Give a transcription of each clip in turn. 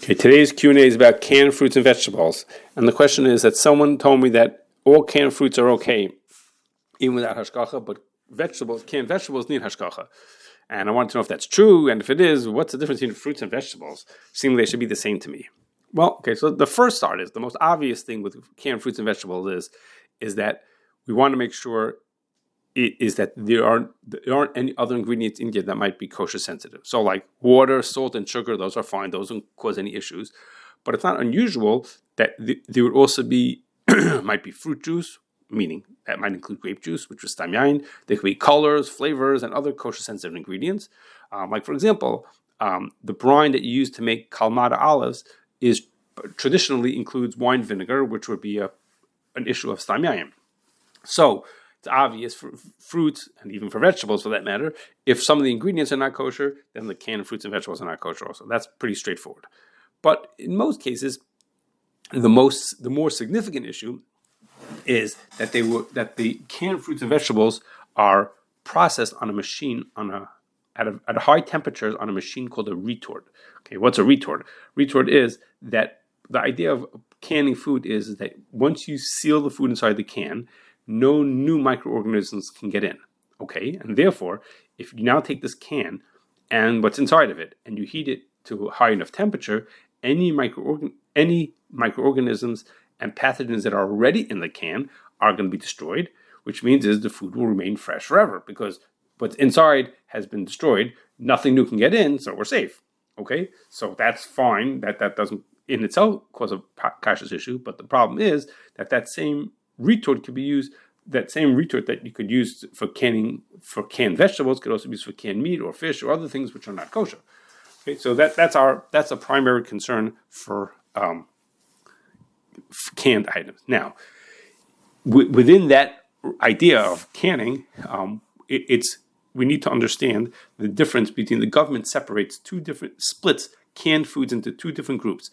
Okay, today's Q&A is about canned fruits and vegetables. And the question is that someone told me that all canned fruits are okay, even without hashgacha, but canned vegetables need hashgacha. And I want to know if that's true, and if it is, what's the difference between fruits and vegetables? Seemingly they should be the same to me. Well, okay, so the first start is, the most obvious thing with canned fruits and vegetables is that we want to make sure that there aren't any other ingredients in here that might be kosher sensitive. So like water, salt, and sugar, those are fine. Those don't cause any issues. But it's not unusual that there would also be, might be fruit juice, meaning that might include grape juice, which is stam yain. There could be colors, flavors, and other kosher sensitive ingredients. Like for example, the brine that you use to make kalmata olives traditionally includes wine vinegar, which would be an issue of stam yain. So it's obvious for fruits, and even for vegetables for that matter, if some of the ingredients are not kosher, then the canned fruits and vegetables are not kosher also. That's pretty straightforward. But in most cases, the more significant issue is that the canned fruits and vegetables are processed on a machine at high temperatures on a machine called a retort. Okay, what's a retort? Retort is that the idea of canning food is that once you seal the food inside the can, no new microorganisms can get in. Okay, and therefore, if you now take this can and what's inside of it, and you heat it to a high enough temperature, any microorganisms and pathogens that are already in the can are going to be destroyed, which means the food will remain fresh forever because what's inside has been destroyed. Nothing new can get in, so we're safe. Okay, so that's fine. That doesn't in itself cause a kashrus issue, but the problem is that same retort could be used. That same retort that you could use for canned vegetables could also be used for canned meat or fish or other things which are not kosher. Okay, so that's a primary concern for canned items. Now, within that idea of canning, we need to understand the difference between the government splits canned foods into two different groups: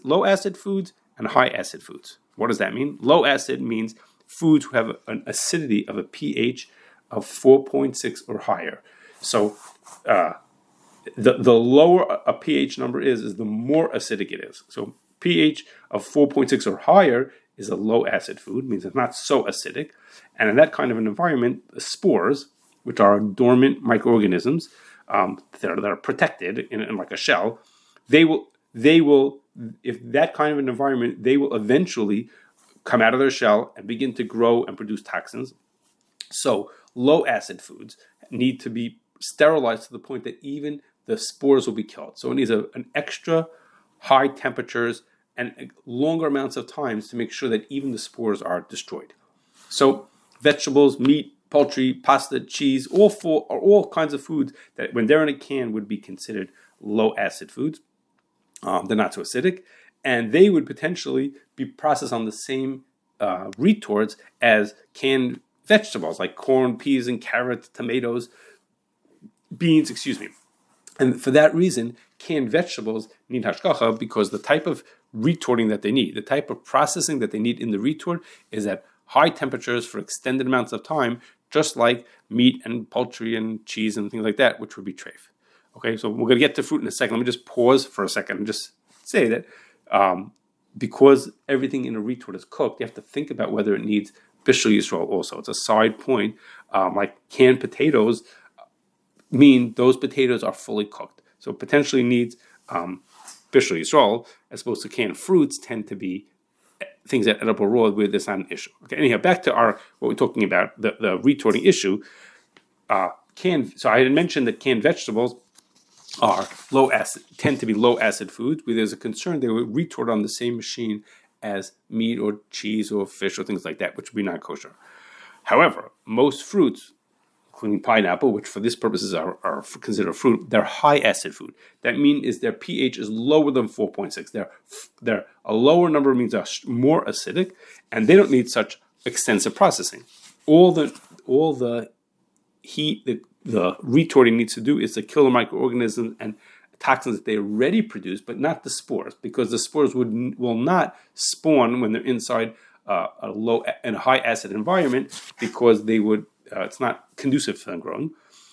low acid foods and high acid foods. What does that mean? Low acid means foods who have an acidity of a pH of 4.6 or higher. So the lower a pH number is the more acidic it is. So pH of 4.6 or higher is a low acid food, means it's not so acidic. And in that kind of an environment, the spores, which are dormant microorganisms that are protected in like a shell, they will, if that kind of an environment, they will eventually come out of their shell and begin to grow and produce toxins. So low acid foods need to be sterilized to the point that even the spores will be killed. So it needs an extra high temperatures and longer amounts of times to make sure that even the spores are destroyed. So vegetables, meat, poultry, pasta, cheese, all kinds of foods that when they're in a can would be considered low acid foods. They're not so acidic, and they would potentially be processed on the same retorts as canned vegetables like corn, peas, and carrots, tomatoes, beans, And for that reason, canned vegetables need hashgacha because the type of retorting that they need, the type of processing that they need in the retort is at high temperatures for extended amounts of time, just like meat and poultry and cheese and things like that, which would be treif. Okay, so we're going to get to fruit in a second. Let me just pause for a second and just say that because everything in a retort is cooked, you have to think about whether it needs bishul yisrael also. It's a side point. Like canned potatoes mean those potatoes are fully cooked. So it potentially needs bishul yisrael, as opposed to canned fruits tend to be things that edible raw where there's not an issue. Okay, anyhow, back to what we're talking about, the retorting issue. So I had mentioned that canned vegetables are low acid, tend to be low acid foods, where there's a concern they would retort on the same machine as meat or cheese or fish or things like that, which would be not kosher. However, most fruits, including pineapple, which for this purposes are considered fruit, they're high acid food. That means their pH is lower than 4.6. They're a lower number means they're more acidic, and they don't need such extensive processing. All the heat the retorting needs to do is to kill the microorganisms and toxins that they already produce, but not the spores, because the spores will not spawn when they're inside a low and high acid environment, because they would it's not conducive to them growing.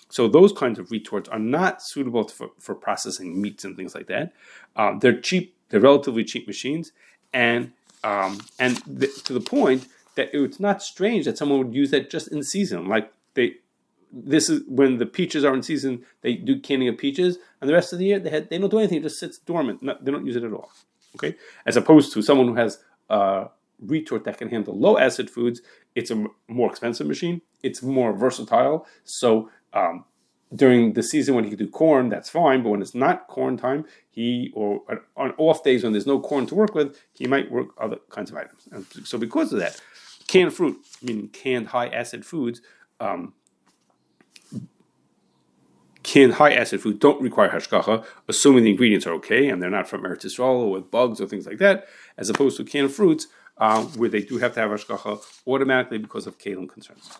So those kinds of retorts are not suitable for processing meats and things like that. They're cheap. They're relatively cheap machines, and to the point that it's not strange that someone would use that just in season. Like this is when the peaches are in season. They do canning of peaches, and the rest of the year they don't do anything. It just sits dormant. They don't use it at all. Okay, as opposed to someone who has a retort that can handle low acid foods. It's a more expensive machine. It's more versatile. So during the season when he can do corn, that's fine. But when it's not corn time, or on off days when there's no corn to work with, he might work other kinds of items. And so because of that, canned fruit, meaning canned high acid foods, canned high acid food don't require hashgacha, assuming the ingredients are okay and they're not from Eretz Yisrael or with bugs or things like that, as opposed to canned fruits where they do have to have hashgacha automatically because of kalim concerns.